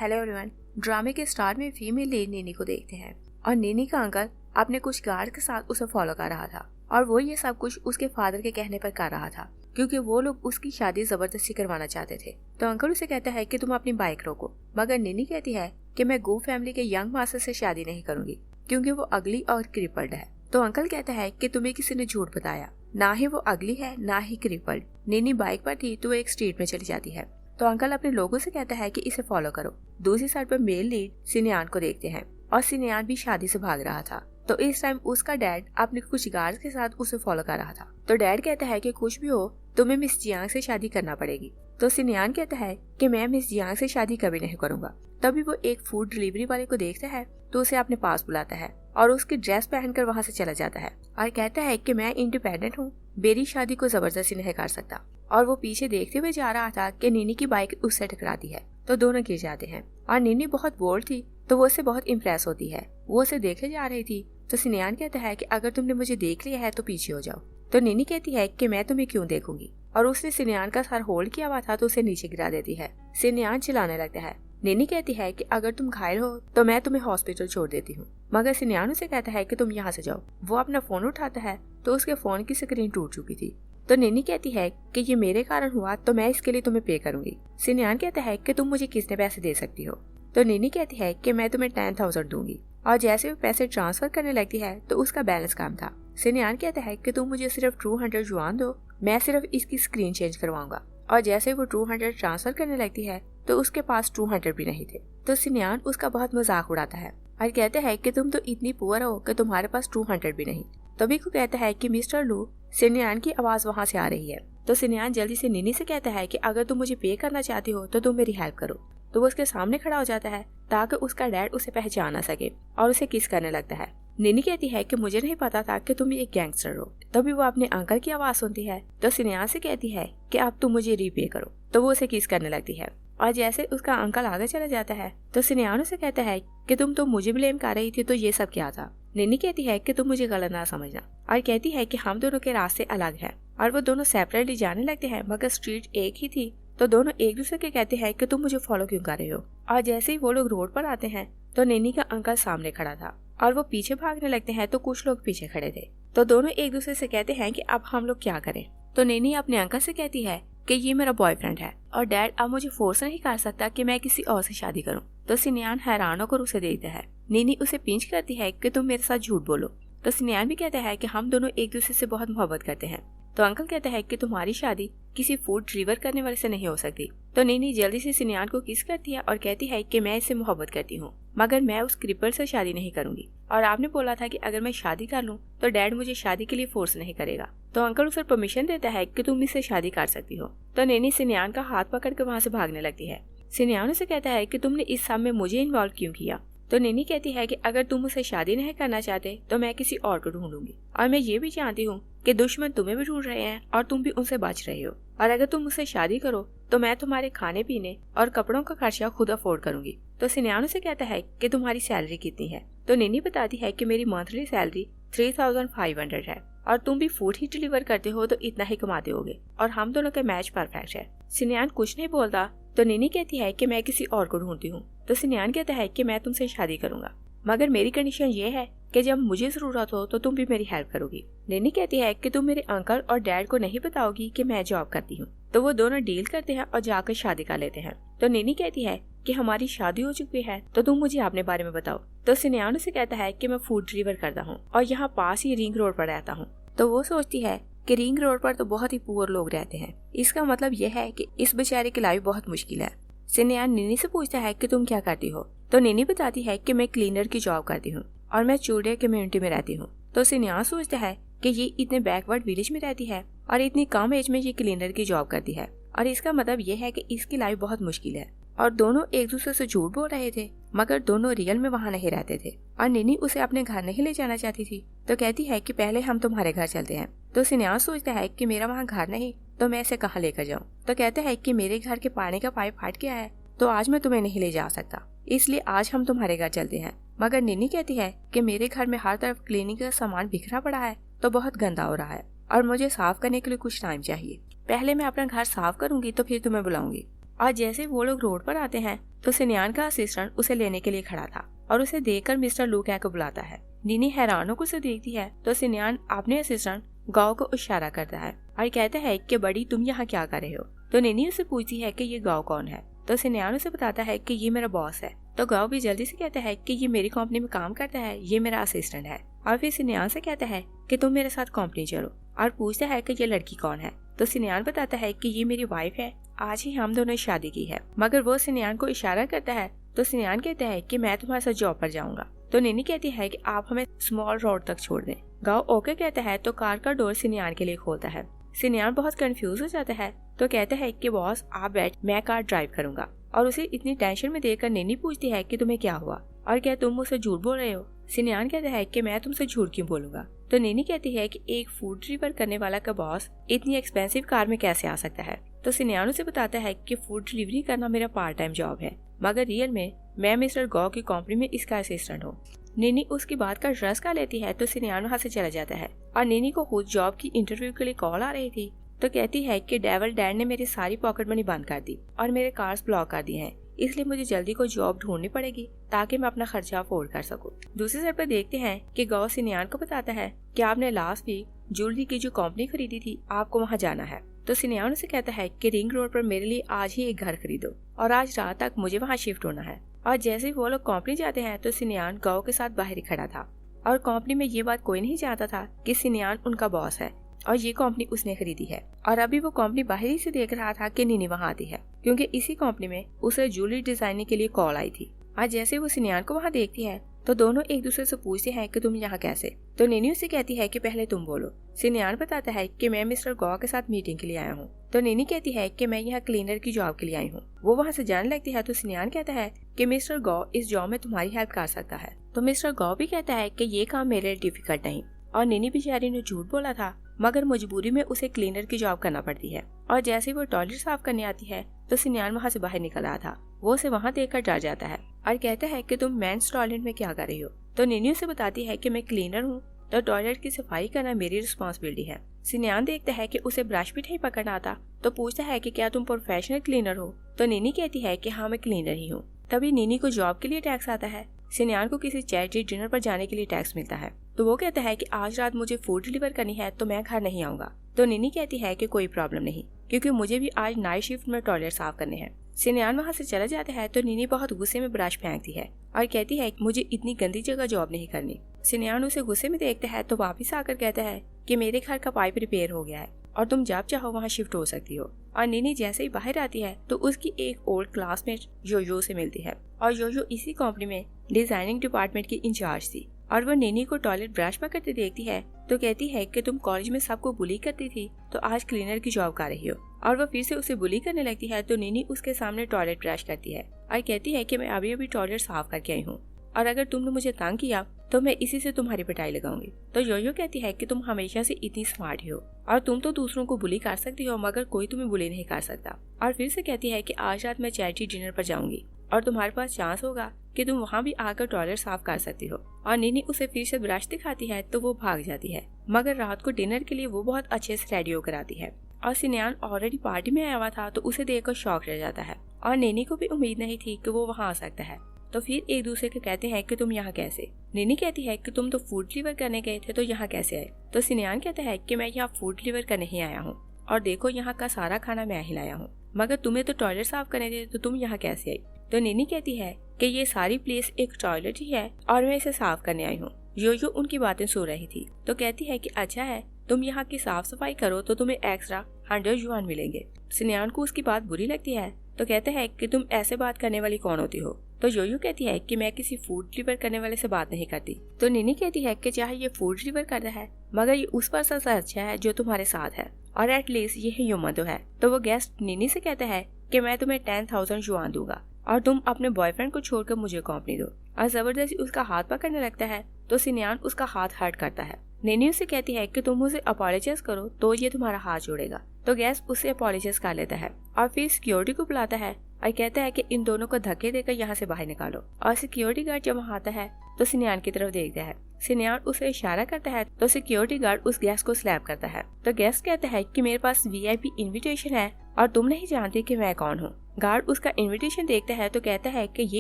Hello everyone. ड्रामे के star में फीमेल लीड नीनी को देखते हैं और नीनी का अंकल अपने कुछ गार्ड के साथ उसे फॉलो कर रहा था और वो ये सब कुछ उसके फादर के कहने पर कर रहा था क्योंकि वो लोग उसकी शादी जबरदस्ती करवाना चाहते थे। तो अंकल उसे कहता है कि तुम अपनी बाइक रोको, मगर नीनी कहती है कि मैं गो फैमिली के यंग मास्टर से शादी नहीं करूंगी क्योंकि वो अगली और क्रिपल्ड है। तो अंकल कहता है कि तुम्हें किसी ने झूठ बताया, ना ही वो अगली है ना ही क्रिपल्ड। नीनी बाइक पर थी तो वो एक स्ट्रीट में चली जाती है। तो अंकल अपने लोगों से कहता है कि इसे फॉलो करो। दूसरी साइड पर मेल लीड सिनियान को देखते हैं और सिनियान भी शादी से भाग रहा था। तो इस टाइम उसका डैड अपने कुछ गार्ड्स के साथ उसे फॉलो कर रहा था। तो डैड कहता है कि कुछ भी हो तुम्हें मिस जियांग से शादी करना पड़ेगी। तो सिनियान कहता है कि मैं मिस जियांग से शादी कभी नहीं करूंगा। तभी वो एक फूड डिलीवरी वाले को देखता है तो उसे अपने पास बुलाता है और उसकी ड्रेस पहनकर वहाँ से चला जाता है और कहता है कि मैं इंडिपेंडेंट हूँ, मेरी शादी को जबरदस्ती नहीं कर सकता। और वो पीछे देखते हुए जा रहा था कि नीनी की बाइक उससे टकराती है तो दोनों गिर जाते हैं और नीनी बहुत बोल्ड थी तो वो उससे बहुत इम्प्रेस होती है। वो उसे देखने जा रही थी तो सिनियान कहता है कि अगर तुमने मुझे देख लिया है तो पीछे हो जाओ। तो नीनी कहती है कि मैं तुम्हें क्यों देखूंगी और उसने सिनियान का सर होल्ड किया हुआ था तो उसे नीचे गिरा देती है। सिनियान चिल्लाने लगता है। नीनी कहती है कि अगर तुम घायल हो तो मैं तुम्हें हॉस्पिटल छोड़ देती हूँ, मगर सिनियान उसे कहता है कि तुम यहाँ से जाओ। वो अपना फोन उठाता है तो उसके फोन की स्क्रीन टूट चुकी थी। तो नीनी कहती है कि ये मेरे कारण हुआ तो मैं इसके लिए तुम्हें पे करूंगी। सिनियान कहता है कि तुम मुझे कितने पैसे दे सकती हो। तो नीनी कहती है कि मैं तुम्हें 10,000 दूंगी और जैसे वो पैसे ट्रांसफर करने लगती है तो उसका बैलेंस कम था। सिनियान कहता है कि तुम मुझे सिर्फ 200 जुआन दो, मैं सिर्फ इसकी स्क्रीन चेंज करवाऊंगा। और जैसे वो 200 ट्रांसफर करने लगती है तो उसके पास 200 भी नहीं थे। तो सिनियान उसका बहुत मजाक उड़ाता है और कहता है कि तुम तो इतनी पुअर हो कि तुम्हारे पास 200 भी नहीं। तभी को कहता है कि मिस्टर लू, सिनियान की आवाज वहाँ से आ रही है। तो सिनियान जल्दी से नीनी से कहता है कि अगर तुम मुझे पे करना चाहती हो तो तुम मेरी हेल्प करो। तो वो उसके सामने खड़ा हो जाता है ताकि उसका डैड उसे पहचान ना सके और उसे किस करने लगता है। नीनी कहती है कि मुझे नहीं पता था कि तुम एक गैंगस्टर हो। तभी वो अपने अंकल की आवाज सुनती है तो सिनियान से कहती है कि अब तुम मुझे रीपे करो। तो वो उसे किस करने लगती है और जैसे उसका अंकल आगे चला जाता है तो सिनियान उसे कहता है कि तुम तो मुझे ब्लेम कर रही थी तो ये सब क्या था। नीनी कहती है कि तुम मुझे गलत ना समझना और कहती है कि हम दोनों के रास्ते अलग हैं और वो दोनों सेपरेटली जाने लगते हैं, मगर स्ट्रीट एक ही थी। तो दोनों एक दूसरे के कहते हैं कि तुम मुझे फॉलो क्यों कर रहे हो। और जैसे ही वो लोग रोड पर आते हैं तो नीनी का अंकल सामने खड़ा था और वो पीछे भागने लगते हैं तो कुछ लोग पीछे खड़े थे। तो दोनों एक दूसरे से कहते हैं कि अब हम लोग क्या करें। तो नीनी अपने अंकल से कहती है कि ये मेरा बॉयफ्रेंड है और डैड अब मुझे फोर्स नहीं कर सकता कि मैं किसी और से शादी करूं। तो सिनियान हैरान होकर उसे देखता है। नीनी उसे पिंच करती है कि तुम मेरे साथ झूठ बोलो। तो सिनियान भी कहता है कि हम दोनों एक दूसरे से बहुत मोहब्बत करते हैं। तो अंकल कहता है कि तुम्हारी शादी किसी फूड डिलीवर करने वाले से नहीं हो सकती। तो नीनी जल्दी से सिनियान को किस करती है और कहती है कि मैं इससे मोहब्बत करती हूँ, मगर मैं उस क्रिपल से शादी नहीं करूंगी और आपने बोला था कि अगर मैं शादी कर लूँ तो डैड मुझे शादी के लिए फोर्स नहीं करेगा। तो अंकल उसे परमिशन देता है कि तुम इससे शादी कर सकती हो। तो नीनी सिनियान का हाथ पकड़ कर वहाँ से भागने लगती है। सिनियान उसे कहता है कि तुमने इस सब में मुझे इन्वॉल्व क्यों किया। तो नीनी कहती है कि अगर तुम मुझसे शादी नहीं करना चाहते तो मैं किसी और को ढूंढूंगी और मैं ये भी जानती हूँ कि दुश्मन तुम्हें भी ढूंढ रहे हैं और तुम भी उनसे बच रहे हो। और अगर तुम मुझसे शादी करो तो मैं तुम्हारे खाने पीने और कपड़ों का खर्चा खुद अफोर्ड करूंगी। तो सिनियान उसे कहता है कि तुम्हारी सैलरी कितनी है। तो नीनी बताती है कि मेरी मंथली सैलरी 3,500 है और तुम भी फूड ही डिलीवर करते हो तो इतना ही कमाते होगे और हम दोनों का मैच परफेक्ट है। सिनियान कुछ नहीं बोलता तो नीनी कहती है कि मैं किसी और को ढूंढती हूँ। तो सिनियान कहता है कि मैं तुमसे शादी करूंगा, मगर मेरी कंडीशन ये है कि जब मुझे जरूरत हो तो तुम भी मेरी हेल्प करोगी। नीनी कहती है कि तुम मेरे अंकल और डैड को नहीं बताओगी कि मैं जॉब करती हूँ। तो वो दोनों डील करते हैं और जाकर शादी कर लेते हैं। तो नीनी कहती है कि हमारी शादी हो चुकी है तो तुम मुझे अपने बारे में बताओ। तो सिनियान उसे कहता है कि मैं फूड डिलीवर करता हूँ और यहाँ पास ही रिंग रोड पर रहता हूँ। तो वो सोचती है कि रिंग रोड पर तो बहुत ही पुअर लोग रहते हैं, इसका मतलब यह है कि इस बेचारे की लाइफ बहुत मुश्किल है। सिनियान नीनी से पूछता है कि तुम क्या करती हो। तो नीनी बताती है कि मैं क्लीनर की जॉब करती हूँ और मैं चूड़े कम्युनिटी में रहती हूँ। तो सिनियान सोचता है कि ये इतने बैकवर्ड विलेज में रहती है और इतनी कम एज में ये क्लीनर की जॉब करती है और इसका मतलब ये है कि इसकी लाइफ बहुत मुश्किल है। और दोनों एक दूसरे से झूठ बोल रहे थे, मगर दोनों रियल में वहाँ नहीं रहते थे और नीनी उसे अपने घर नहीं ले जाना चाहती थी। तो कहती है कि पहले हम तुम्हारे घर चलते हैं। तो सिनियान सोचता है कि मेरा वहाँ घर नहीं तो मैं इसे कहाँ लेकर जाऊँ। तो कहता है कि मेरे घर के पानी का पाइप फट गया है तो आज मैं तुम्हें नहीं ले जा सकता, इसलिए आज हम तुम्हारे घर चलते हैं। मगर नीनी कहती है कि मेरे घर में हर तरफ क्लीनिंग का सामान बिखरा पड़ा है तो बहुत गंदा हो रहा है और मुझे साफ करने के लिए कुछ टाइम चाहिए। पहले मैं अपना घर साफ करूंगी तो फिर तुम्हें बुलाऊंगी। और जैसे वो लोग रोड पर आते हैं तो सिनियान का असिस्टेंट उसे लेने के लिए खड़ा था और उसे देखकर मिस्टर लू कह को बुलाता है। नीनी हैरान होकर उसे देखती है तो सिनियान अपने असिस्टेंट गाओ को इशारा करता है और कहता है कि बड़ी तुम यहाँ क्या कर रहे हो। तो नीनी उसे पूछती है कि ये गाओ कौन है। तो सिनियान उसे बताता है कि ये मेरा बॉस है। तो गाओ भी जल्दी से कहता है कि ये मेरी कंपनी में काम करता है, ये मेरा असिस्टेंट है। और फिर सिनियान से कहता है कि तुम मेरे साथ कंपनी चलो और पूछता है कि ये लड़की कौन है। तो सिनियान बताता है कि ये मेरी वाइफ है, आज ही हम दोनों ने शादी की है। मगर वो सिनियान को इशारा करता है तो सिनियान कहता है कि मैं तुम्हारे साथ जॉब पर जाऊंगा। तो नीनी कहती है कि आप हमें स्मॉल रोड तक छोड़ दें। गाओ ओके कहता है तो कार का डोर सिनियान के लिए खोलता है। सिनियान बहुत कंफ्यूज हो जाता है तो कहता है कि बॉस आप बैठ, मैं कार ड्राइव करूंगा। और उसे इतनी टेंशन में देखकर नीनी पूछती है कि तुम्हें क्या हुआ और क्या तुम मुझसे झूठ बोल रहे हो। सिनियान कहता है कि मैं तुमसे झूठ क्यों बोलूंगा। तो नीनी कहती है कि एक फूड डिलीवर करने वाला का बॉस इतनी एक्सपेंसिव कार में कैसे आ सकता है। तो सिनियान उसे बताता है कि फूड डिलीवरी करना मेरा पार्ट टाइम जॉब है, मगर रियल में मैं मिस्टर गौ की कंपनी में इसका असिस्टेंट हूँ। नीनी उसकी बात का ट्रस्ट कर लेती है तो सिनियान वहाँ से चला जाता है। और नीनी को खुद जॉब की इंटरव्यू के लिए कॉल आ रही थी तो कहती है कि डेविल डैड ने मेरी सारी पॉकेट मनी बंद कर दी और मेरे कार्ड्स ब्लॉक कर दिए हैं, इसलिए मुझे जल्दी कोई जॉब ढूंढनी पड़ेगी ताकि मैं अपना खर्चा अफोर्ड कर सकूं। दूसरी साइड पर देखते हैं कि गौ सिनियान को बताता है कि आपने लास्ट वीक ज्वेलरी की जो कंपनी खरीदी थी, आपको वहां जाना है। तो सिनियान उसे कहता है कि रिंग रोड पर मेरे लिए आज ही एक घर खरीदो और आज रात तक मुझे वहाँ शिफ्ट होना है। और जैसे ही वो लोग कंपनी जाते हैं तो सिनियान गौ के साथ बाहर ही खड़ा था और कंपनी में ये बात कोई नहीं जानता था कि सिनियान उनका बॉस है और ये कंपनी उसने खरीदी है। और अभी वो कंपनी बाहर ही से देख रहा था कि नीनी वहाँ आती है, क्योंकि इसी कंपनी में उसे ज्वेलरी डिजाइनिंग के लिए कॉल आई थी। आज जैसे वो सिनियान को वहाँ देखती है तो दोनों एक दूसरे से पूछते हैं कि तुम यहाँ कैसे। तो नीनी उसे कहती है कि पहले तुम बोलो। सिनियान बताता है कि मैं मिस्टर गौ के साथ मीटिंग के लिए आया हूँ। तो नीनी कहती है कि मैं यहाँ क्लीनर की जॉब के लिए आई हूँ। वो वहाँ से जाने लगती है तो सिनियान कहता है कि मिस्टर गौ इस जॉब में तुम्हारी हेल्प कर सकता है। तो मिस्टर गौ भी कहता है कि ये काम मेरे लिए डिफिकल्ट नहीं और नीनी बेचारी ने झूठ बोला था, मगर मजबूरी में उसे क्लीनर की जॉब करना पड़ती है। और जैसे वो टॉयलेट साफ करने आती है तो सिनियान वहाँ से बाहर निकल रहा था। वो उसे वहाँ देखकर डर जाता है और कहता है कि तुम मेंस टॉयलेट में क्या कर रही हो। तो नीनी उसे बताती है कि मैं क्लीनर हूँ, तो टॉयलेट की सफाई करना मेरी रिस्पॉन्सिबिलिटी है। सिनियान देखता है कि उसे ब्रश भी नहीं पकड़ना आता तो पूछता है कि क्या तुम प्रोफेशनल क्लीनर हो। तो नीनी कहती है कि हाँ मैं क्लीनर ही हूँ। तभी नीनी को जॉब के लिए टैक्स आता है। सिनियान को किसी चैरिटी डिनर पर जाने के लिए टैक्स मिलता है तो वो कहता है कि आज रात मुझे फूड डिलीवर करनी है तो मैं घर नहीं आऊंगा। तो नीनी कहती है कि कोई प्रॉब्लम नहीं, क्योंकि मुझे भी आज नाइट शिफ्ट में टॉयलेट साफ करने हैं। सिनियान वहाँ से चला जाता है तो नीनी बहुत गुस्से में ब्रश फेंकती है और कहती है कि मुझे इतनी गंदी जगह जॉब नहीं करनी। सिनियान उसे गुस्से में देखता है तो वापस आकर कहता है कि मेरे घर का पाइप रिपेयर हो गया है और तुम जब चाहो वहाँ शिफ्ट हो सकती हो। और नीनी जैसे ही बाहर आती है तो उसकी एक ओल्ड क्लासमेट योयो से मिलती है और योयो इसी कंपनी में डिजाइनिंग डिपार्टमेंट की इंचार्ज थी। और वो नीनी को टॉयलेट ब्रश पकड़ते देखती है तो कहती है कि तुम कॉलेज में सबको बुली करती थी तो आज क्लीनर की जॉब कर रही हो। और वो फिर से उसे बुली करने लगती है तो नीनी उसके सामने टॉयलेट ब्रश करती है और कहती है कि मैं अभी अभी टॉयलेट साफ करके आई हूँ और अगर तुमने मुझे तंग किया तो मैं इसी से तुम्हारी पिटाई लगाऊंगी। तो योयो कहती है कि तुम हमेशा से इतनी स्मार्ट हो और तुम तो दूसरों को बुली कर सकती हो, मगर कोई तुम्हें बुली नहीं कर सकता। और फिर से कहती है कि आज रात मैं चैरिटी डिनर पर जाऊंगी और तुम्हारे पास चांस होगा कि तुम वहाँ भी आकर टॉयलेट साफ कर सकती हो। और नीनी उसे फिर से ब्रश दिखाती है तो वो भाग जाती है, मगर रात को डिनर के लिए वो बहुत अच्छे से रेडी होकर आती है। और सिनियान ऑलरेडी पार्टी में आया हुआ था तो उसे देखकर शॉक रह जाता है और नीनी को भी उम्मीद नहीं थी कि वो वहाँ आ सकता है। तो फिर एक दूसरे को कहते हैं कि तुम यहाँ कैसे। नीनी कहती है कि तुम तो फूड डिलीवर करने गए थे तो यहाँ कैसे आए। तो सिनियान कहता है कि मैं यहाँ फूड डिलीवर करने ही आया हूँ और देखो यहाँ का सारा खाना मैं ही लाया हूँ, मगर तुम्हें तो टॉयलेट साफ करने थे तो तुम यहाँ कैसे आई। तो नीनी कहती है कि ये सारी प्लेस एक टॉयलेट ही है और मैं इसे साफ करने आई हूँ। योयो उनकी बातें सुन रही थी तो कहती है कि अच्छा है, तुम यहाँ की साफ सफाई करो तो तुम्हें एक्स्ट्रा 100 युआन मिलेंगे। सिनियान को उसकी बात बुरी लगती है तो कहते हैं कि तुम ऐसे बात करने वाली कौन होती हो। तो योयो कहती है कि मैं किसी फूड डिलीवर करने वाले से बात नहीं करती। तो नीनी कहती है कि चाहे ये फूड डिलीवर कर रहा है, मगर ये उस पर्सन से अच्छा है जो तुम्हारे साथ है और एटलीस्ट ये ह्यूमन तो है। तो वो गेस्ट नीनी से कहता है कि मैं तुम्हें 10,000 युआन दूंगा और तुम अपने बॉयफ्रेंड को छोड़कर मुझे कंपनी दो। और जबरदस्ती उसका हाथ पकड़ने लगता है तो सिनियान उसका हाथ हर्ट करता है। नीनी उसे कहती है कि तुम उसे अपोलोजाइज करो तो ये तुम्हारा हाथ जोड़ेगा। तो गेस्ट उसे अपोलोजाइज कर लेता है और फिर सिक्योरिटी को बुलाता है और कहता है कि इन दोनों को धक्के देकर यहाँ से बाहर निकालो। और सिक्योरिटी गार्ड जब वहाँ आता है तो सिनियान की तरफ देखता है। सिनियान उसे इशारा करता है तो सिक्योरिटी गार्ड उस गेस्ट को स्लैप करता है। तो गेस्ट कहता है कि मेरे पास VIP इनविटेशन है और तुम नहीं जानती कि मैं कौन हूँ। गार्ड उसका इनविटेशन देखता है तो कहता है कि ये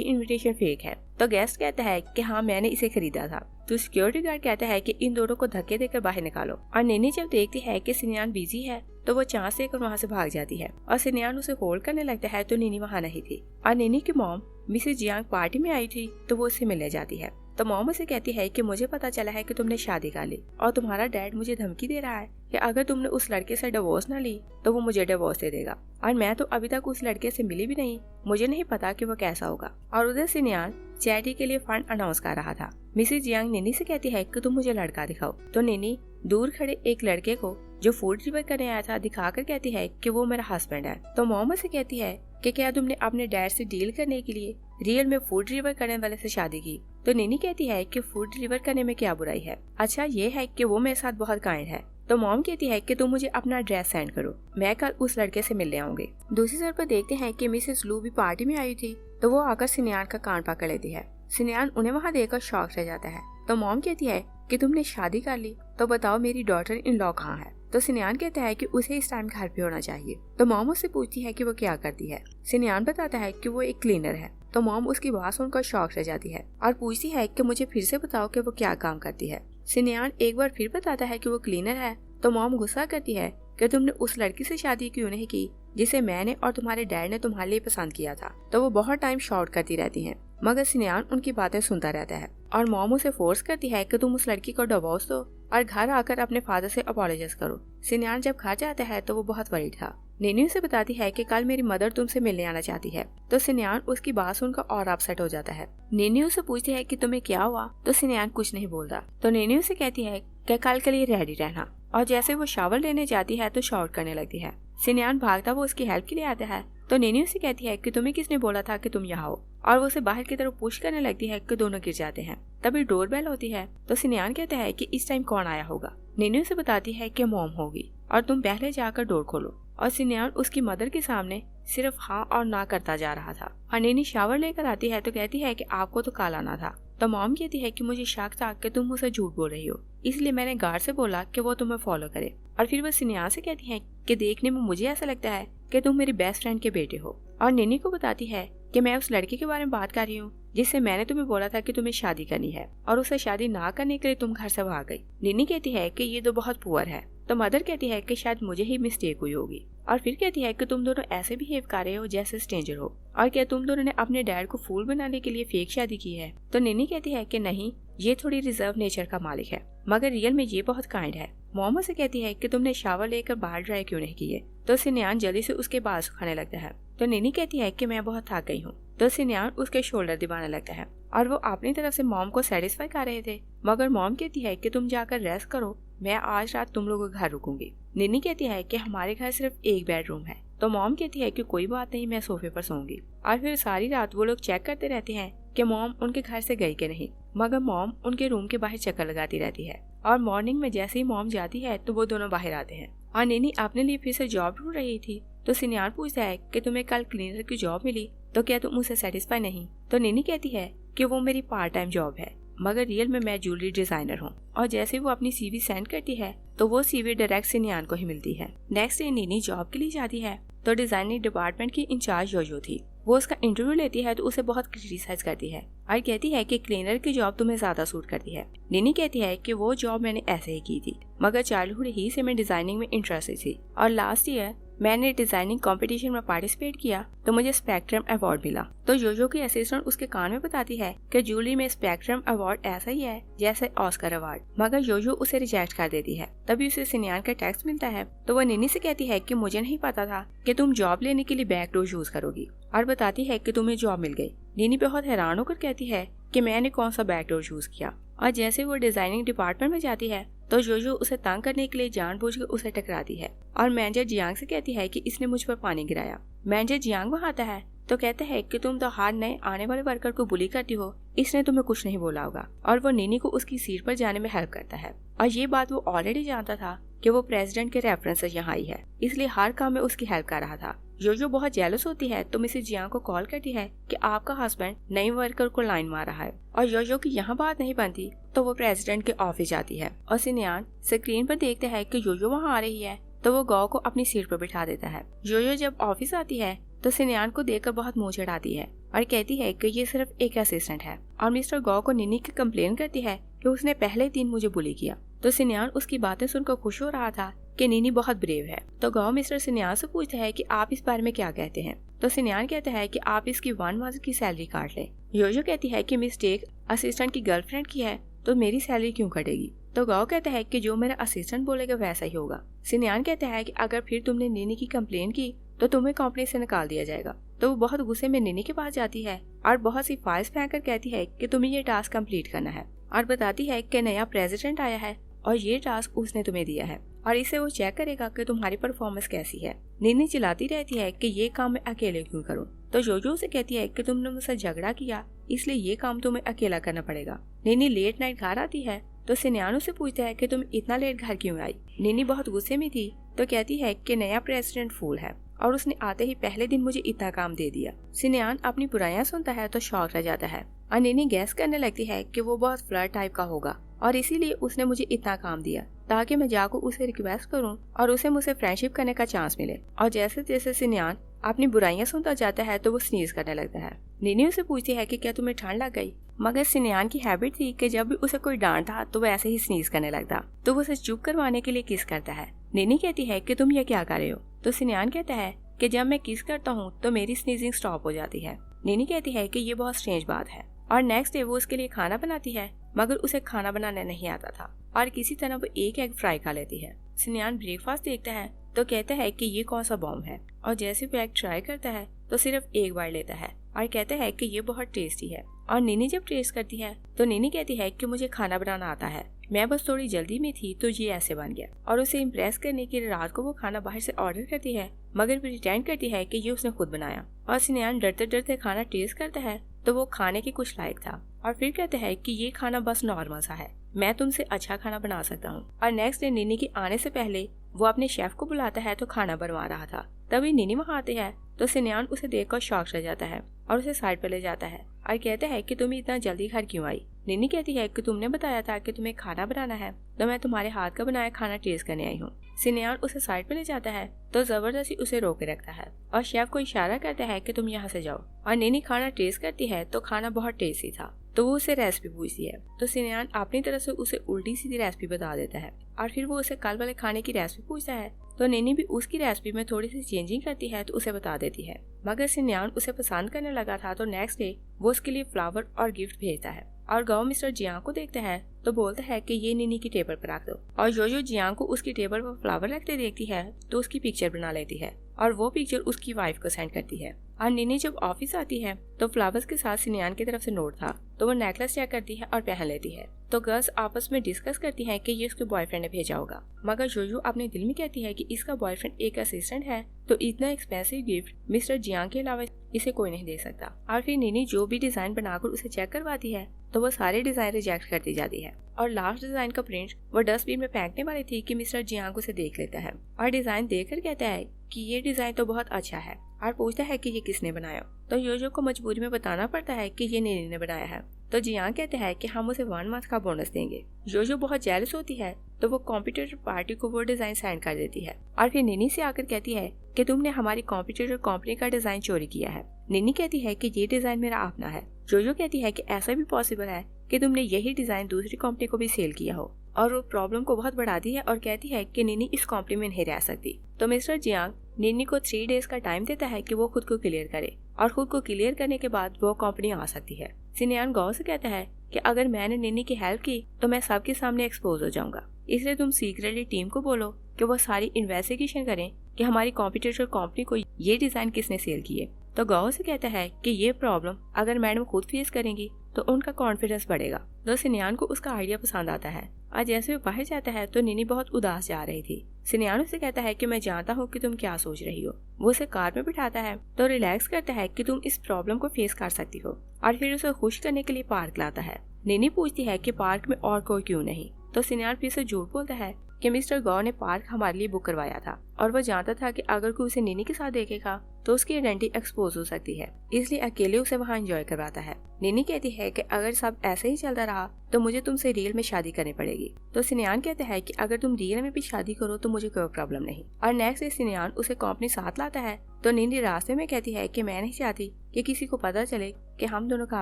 इनविटेशन फेक है। तो गेस्ट कहता है कि हाँ मैंने इसे खरीदा था। तो सिक्योरिटी गार्ड कहता है कि इन दोनों को धक्के देकर बाहर निकालो। और नैनी जब देखती है कि सिनयान बिजी है तो वो चांस लेकर वहाँ से भाग जाती है और सिनयान उसे होल्ड करने लगता है तो नैनी वहाँ नहीं थी। और नैनी की मॉम मिसेज जियांग पार्टी में आई थी तो वो उससे मिलने जाती है। तो मॉम उसे कहती है कि मुझे पता चला है कि तुमने शादी कर ली और तुम्हारा डैड मुझे धमकी दे रहा है कि अगर तुमने उस लड़के से डिवोर्स ना ली तो वो मुझे डिवोर्स दे देगा। और मैं तो अभी तक उस लड़के से मिली भी नहीं, मुझे नहीं पता कि वो कैसा होगा। और उधर सिनयान चैरिटी के लिए फंड अनाउंस कर रहा था। मिसेज जियांग नैनी से कहती है कि तुम मुझे लड़का दिखाओ। तो नैनी दूर खड़े एक लड़के को जो फूड डिलीवर करने आया था दिखाकर कहती है कि वो मेरा हस्बैंड है। तो मॉम से कहती है कि क्या तुमने अपने डैड से डील करने के लिए रियल में फूड डिलीवर करने वाले से शादी की। तो नैनी कहती है कि फूड डिलीवर करने में क्या बुराई है, अच्छा ये है कि वो मेरे साथ बहुत काइंड है। तो मॉम कहती है कि तुम मुझे अपना एड्रेस सेंड करो, मैं कल उस लड़के से मिलने आऊंगी। दूसरी तरफ पर देखते हैं कि मिसेस लू भी पार्टी में आई थी तो वो आकर सिनयान का कान पकड़ लेती है। सिनयान उन्हें वहाँ देखकर शॉक रह जाता है। तो मॉम कहती है कि तुमने शादी कर ली, तो बताओ मेरी डॉटर इन लॉ कहाँ है। तो सिनयान कहता है कि उसे इस टाइम घर पे होना चाहिए। तो मॉम उससे पूछती है कि वो क्या करती है। सिनयान बताता है कि वो एक क्लीनर है। तो मॉम उसकी बात सुनकर शॉक रह जाती है और पूछती है कि मुझे फिर से बताओ कि वो क्या काम करती है। सिनयान एक बार फिर बताता है कि वो क्लीनर है। तो मॉम गुस्सा करती है कि तुमने उस लड़की से शादी क्यों नहीं की जिसे मैंने और तुम्हारे डैड ने तुम्हारे लिए पसंद किया था। तो वो बहुत टाइम शॉर्ट करती रहती हैं, मगर सिनयान उनकी बातें सुनता रहता है और मॉम उसे फोर्स करती है कि तुम उस लड़की को डिवोर्स दो और घर आकर अपने फादर से अपॉलोजाइज करो। सिनयान जब घर जाता है तो वो बहुत वरीड था। नैनी उसे बताती है कि कल मेरी मदर तुमसे मिलने आना चाहती है। तो सिनयान उसकी बात सुनकर और अपसेट हो जाता है। नैनी उसे पूछती है कि तुम्हें क्या हुआ। तो सिनयान कुछ नहीं बोलता। तो नैनी उसे कहती है कि कल के लिए रेडी रहना। और जैसे वो शावर लेने जाती है तो शाउट करने लगती है। सिनयान भागता वो उसकी हेल्प के लिए आता है। तो नैनी उसे कहती है कि तुम्हें किसने बोला था कि तुम यहाँ हो, और वो उसे बाहर की तरफ पुश करने लगती है कि दोनों गिर जाते हैं। तभी डोरबेल होती है। तो सिनयान कहता है कि इस टाइम कौन आया होगा। नैनी उसे बताती है कि मॉम होगी और तुम पहले जाकर डोर खोलो। और सिनयान उसकी मदर के सामने सिर्फ हाँ और ना करता जा रहा था। और नैनी शावर लेकर आती है तो कहती है कि आपको तो कल आना था। तो मॉम कहती है कि मुझे शक था कि तुम मुझसे झूठ बोल रही हो, इसलिए मैंने गार्ड से बोला कि वो तुम्हें फॉलो करे। और फिर वो सिनयान से कहती है कि देखने में मुझे ऐसा लगता है कि तुम मेरी बेस्ट फ्रेंड के बेटे हो। और नैनी को बताती है कि मैं उस लड़के के बारे में बात कर रही हूँ जिससे मैंने तुम्हें बोला था कि तुम्हें शादी करनी है, और उसे शादी ना करने के लिए तुम घर से भाग गई। नैनी कहती है कि ये तो बहुत पुअर है। तो मदर कहती है कि शायद मुझे ही मिस्टेक हुई होगी। और फिर कहती है कि तुम दोनों ऐसे बिहेव कर रहे हो जैसे स्ट्रेंजर हो, और क्या तुम दोनों ने अपने डैड को फूल बनाने के लिए फेक शादी की है। तो नैनी कहती है कि नहीं, ये थोड़ी रिजर्व नेचर का मालिक है, मगर रियल में ये बहुत काइंड है। मोहम्मद से कहती है कि तुमने शावर लेकर बाहर ड्राई क्यों नहीं किए। तो सिनयान जल्दी से उसके बाल सुखाने लगता है। तो नैनी कहती है कि मैं बहुत थक गई हूँ। तो सिनयान उसके शोल्डर दबाने लगता है और वो अपनी तरफ से मॉम को सेटिस्फाई कर रहे थे, मगर मॉम कहती है कि तुम जाकर रेस्ट करो, मैं आज रात तुम लोगों के घर रुकूंगी। नैनी कहती है कि हमारे घर सिर्फ एक बेडरूम है। तो मॉम कहती है कि कोई बात नहीं, मैं सोफे पर सोऊंगी। और फिर सारी रात वो लोग चेक करते रहते हैं कि मॉम उनके घर से गई कि नहीं, मगर मॉम उनके रूम के बाहर चक्कर लगाती रहती है। और मॉर्निंग में जैसे ही मॉम जाती है तो वो दोनों बाहर आते हैं। और नैनी अपने लिए फिर से जॉब ढूंढ रही थी। तो सिनयान पूछता है कि तुम्हें कल क्लीनर की जॉब मिली, तो क्या तुम उसे सेटिस्फाई नहीं। तो नैनी कहती है कि वो मेरी पार्ट टाइम जॉब है, मगर रियल में मैं ज्वेलरी डिजाइनर हूँ। और जैसे वो अपनी सीवी सेंड करती है तो वो सीवी डायरेक्ट सिनयान को ही मिलती है। नेक्स्ट डे नैनी जॉब के लिए जाती है। तो डिजाइनिंग डिपार्टमेंट की इंचार्ज योजो थी। वो उसका इंटरव्यू लेती है तो उसे बहुत क्रिटिसाइज करती है और कहती है कि क्लीनर की जॉब तुम्हें ज्यादा सूट करती है। नैनी कहती है कि वो जॉब मैंने ऐसे ही की थी, मगर चाइल्डहुड ही से मैं डिजाइनिंग में इंटरेस्टेड थी, और लास्ट ईयर मैंने डिजाइनिंग कंपटीशन में पार्टिसिपेट किया तो मुझे स्पेक्ट्रम अवार्ड मिला। तो योजो की असिस्टेंट उसके कान में बताती है कि ज्वेलरी में स्पेक्ट्रम अवार्ड ऐसा ही है जैसे ऑस्कर अवार्ड, मगर योजो उसे रिजेक्ट कर देती है। तभी उसे सिनयान का टेक्स्ट मिलता है। तो वह नैनी से कहती है कि मुझे नहीं पता था कि तुम जॉब लेने के लिए बैकडोर यूज करोगी, और बताती है कि तुम्हें जॉब मिल गई। नैनी बहुत हैरान होकर कहती है कि मैंने कौन सा बैकडोर यूज किया। और जैसे वो डिजाइनिंग डिपार्टमेंट में जाती है तो जोजो उसे तंग करने के लिए जानबूझकर उसे टकराती है और मैनेजर जियांग से कहती है कि इसने मुझ पर पानी गिराया। मैनेजर जियांग वहाँ आता है तो कहता है कि तुम तो हर नए आने वाले वर्कर को बुली करती हो, इसने तुम्हें कुछ नहीं बोला होगा। और वो नैनी को उसकी सीट पर जाने में हेल्प करता है। और ये बात वो ऑलरेडी जानता था कि वो प्रेसिडेंट के रेफरेंस से यहाँ आई है, इसलिए हर काम में उसकी हेल्प कर रहा था। जोजो बहुत जेलस होती है तो मिसेज जियांग को कॉल करती है कि आपका हस्बैंड नए वर्कर को लाइन मार रहा है। और जोजो की यहाँ बात नहीं बनती तो वो प्रेसिडेंट के ऑफिस जाती है और सिनयान स्क्रीन पर देखते हैं कि जोजो वहाँ आ रही है। तो वो गौ को अपनी सीट पर बिठा देता है। जोजो जब ऑफिस आती है तो सिन्यान को देखकर बहुत मुंह चढ़ाती है और कहती है कि ये सिर्फ एक असिस्टेंट है, और मिस्टर गौ को निनी की कंप्लेन करती है कि उसने पहले दिन मुझे बुली किया। तो सिन्यान उसकी बातें सुनकर खुश हो रहा था कि निनी बहुत ब्रेव है। तो गौ मिस्टर सिन्यान से पूछता है कि आप इस बारे में क्या कहते हैं। तो सिन्यान कहता है कि आप इसकी 1 मंथ की सैलरी काट लें। जोजो कहती है कि मिस्टेक असिस्टेंट की गर्लफ्रेंड की है तो मेरी सैलरी क्यों कटेगी। तो गौ कहता है कि जो मेरा असिस्टेंट बोलेगा वैसा ही होगा। सिन्यान कहता है कि अगर फिर तुमने निनी की कंप्लेन की तो तुम्हें कंपनी से निकाल दिया जाएगा। तो वो बहुत गुस्से में निनी के पास जाती है और बहुत सी फाइल्स फेंक कर कहती है कि तुम्हें ये टास्क कंप्लीट करना है, और बताती है कि नया प्रेसिडेंट आया है और ये टास्क उसने तुम्हें दिया है और इसे वो चेक करेगा कि तुम्हारी परफॉर्मेंस कैसी है। निनी चिल्लाती रहती है कि ये काम मैं अकेले क्यों करूं। तो जोजो से कहती है कि तुमने मुझसे झगड़ा किया इसलिए ये काम तुम्हें अकेला करना पड़ेगा। निनी लेट नाइट घर आती है तो सिन्यान से पूछता है कि तुम इतना लेट घर क्यों आई। निनी बहुत गुस्से में थी तो कहती है कि नया प्रेसिडेंट फूल है और उसने आते ही पहले दिन मुझे इतना काम दे दिया। सिन्यान अपनी बुराइयां सुनता है तो शॉक रह जाता है और निनी गैस करने लगती है कि वो बहुत फ्लर्ट टाइप का होगा और इसीलिए उसने मुझे इतना काम दिया ताकि मैं जाकर उसे रिक्वेस्ट करूं और उसे मुझसे फ्रेंडशिप करने का चांस मिले। और जैसे जैसे सिन्यान अपनी बुराइयां सुनता जाता है तो वो स्नीज करने लगता है। निनी उसे पूछती है कि क्या तुम्हें ठंड लग गई, मगर सिन्यान की हैबिट थी कि जब भी उसे कोई डांटता तो वो ऐसे ही स्नीज करने लगता। तो वो उसे चुप करवाने के लिए किस करता है। निनी कहती है कि तुम ये क्या कर रहे हो। तो सिन्यान कहता है कि जब मैं किस करता हूँ तो मेरी स्नीजिंग स्टॉप हो जाती है। निनी कहती है कि ये बहुत स्ट्रेंज बात है और नेक्स्ट डे वो उसके लिए खाना बनाती है, मगर उसे खाना बनाना नहीं आता था और किसी तरह वो एक एग फ्राई खा लेती है। सिन्यान ब्रेकफास्ट देखता है तो कहता है कि ये कौन सा बॉम्ब है, और जैसे वो एग ट्राई करता है तो सिर्फ एक बार लेता है और कहता है कि ये बहुत टेस्टी है। और निनी जब टेस्ट करती है तो निनी कहती है कि मुझे खाना बनाना आता है, मैं बस थोड़ी जल्दी में थी तो ये ऐसे बन गया। और उसे इम्प्रेस करने के लिए रात को वो खाना बाहर से ऑर्डर करती है, मगर प्रिटेंड करती है कि ये उसने खुद बनाया। और सिन्यान डरते डरते खाना टेस्ट करता है तो वो खाने के कुछ लायक था और फिर कहता है कि ये खाना बस नॉर्मल सा है, मैं तुमसे अच्छा खाना बना सकता हूँ। और नेक्स्ट डे निनी के आने से पहले वो अपने शेफ को बुलाता है तो खाना बनवा रहा था। तभी निनी वहाँ आते हैं तो सिन्यान उसे देखकर शॉक रह जाता है और उसे साइड पर ले जाता है और कहता है कि तुम इतना जल्दी घर क्यों आई। निनी कहती है कि तुमने बताया था कि तुम्हें खाना बनाना है तो मैं तुम्हारे हाथ का बनाया खाना टेस्ट करने आई हूँ। सिन्यान उसे साइड पर ले जाता है तो जबरदस्ती उसे रोके रखता है और शेफ को इशारा करता है कि तुम यहाँ से जाओ। और निनी खाना टेस्ट करती है तो खाना बहुत टेस्टी था तो वो उसे रेसिपी पूछती है। तो सिन्यान अपनी तरफ से उसे उल्टी सीधी रेसिपी बता देता है और फिर वो उसे कल वाले खाने की रेसिपी पूछता है तो निनी भी उसकी रेसिपी में थोड़ी सी चेंजिंग करती है तो उसे बता देती है। मगर सिन्यान उसे पसंद करने लगा था तो नेक्स्ट डे वो उसके लिए फ्लावर और गिफ्ट भेजता है। और गाँव मिस्टर जियांग को देखता है तो बोलता है कि ये निनी की टेबल पर रख दो। और जो जियांग को उसकी टेबल पर फ्लावर रखते देखती है तो उसकी पिक्चर बना लेती है और वो पिक्चर उसकी वाइफ को सेंड करती है। और निनी जब ऑफिस आती है तो फ्लावर्स के साथ सिन्यान की तरफ से नोट था तो वो नेकलेस चेक करती है और पहन लेती है। तो गर्ल्स आपस में डिस्कस करती है कि ये उसके बॉयफ्रेंड ने भेजा होगा, मगर जोजो अपने दिल में कहती है कि इसका बॉयफ्रेंड एक असिस्टेंट है तो इतना एक्सपेंसिव गिफ्ट मिस्टर जियांग के अलावा इसे कोई नहीं दे सकता। और फिर निनी जो भी डिजाइन बनाकर उसे चेक करवाती है तो वो सारे डिजाइन रिजेक्ट करती जाती है और लास्ट डिजाइन का प्रिंट वो डस्टबिन में फेंकने वाली थी कि मिस्टर जियांग उसे देख लेता है और डिजाइन देखकर कहता है कि ये डिजाइन तो बहुत अच्छा है और पूछता है कि ये किसने बनाया। तो योजो को मजबूरी में बताना पड़ता है कि ये निनी ने बनाया है। तो जियांग कहते हैं कि हम उसे 1 मंथ का बोनस देंगे। योजो बहुत जेलस होती है तो वो कॉम्पिटिटर पार्टी को वो डिजाइन सेंड कर देती है और फिर निनी से आकर कहती है कि तुमने हमारी कॉम्पिटिटर कंपनी का डिजाइन चोरी किया है। निनी कहती है कि ये डिजाइन मेरा अपना है। जोजो कहती है कि ऐसा भी पॉसिबल है कि तुमने यही डिजाइन दूसरी कंपनी को भी सेल किया हो, और वो प्रॉब्लम को बहुत बढ़ाती है और कहती है कि निनी इस कंपनी में नहीं रह सकती। तो मिस्टर जियांग निनी को 3 डेज का टाइम देता है कि वो खुद को क्लियर करे और खुद को क्लियर करने के बाद वो कंपनी आ सकती है। सिन्यान गौ से कहता है कि अगर मैंने निनी की हेल्प की तो मैं सबके सामने एक्सपोज हो जाऊंगा, इसलिए तुम सीक्रेटली टीम को बोलो कि वो सारी इन्वेस्टिगेशन करें कि हमारी कॉम्पिटिटर कंपनी को ये डिजाइन किसने सेल किए। तो गौ से कहता है कि ये प्रॉब्लम अगर मैडम खुद फेस करेंगी तो उनका कॉन्फिडेंस बढ़ेगा। तो सिन्यान को उसका आइडिया पसंद आता है और जैसे वो बाहर जाता है तो निनी बहुत उदास जा रही थी। सिन्यान उससे कहता है कि मैं जानता हूँ कि तुम क्या सोच रही हो। वो उसे कार में बिठाता है तो रिलैक्स करता है कि तुम इस प्रॉब्लम को फेस कर सकती हो और फिर उसे खुश करने के लिए पार्क लाता है। निनी पूछती है कि पार्क में और कोई क्यों नहीं। तो सिन्यान फिर से झूठ बोलता है कि मिस्टर गौ ने पार्क हमारे लिए बुक करवाया था और वो जानता था कि अगर कोई उसे निनी के साथ देखेगा तो उसकी आइडेंटिटी एक्सपोज हो सकती है, इसलिए अकेले उसे वहाँ एंजॉय करवाता है। निनी कहती है कि अगर सब ऐसे ही चलता रहा तो मुझे तुमसे रियल में शादी करनी पड़ेगी। तो सिनयान कहता है कि अगर तुम रियल में भी शादी करो तो मुझे कोई प्रॉब्लम नहीं। और नेक्स्ट डे सिनयान उसे कंपनी साथ लाता है तो निनी रास्ते में कहती है कि मैं नहीं चाहती कि किसी को पता चले कि हम दोनों का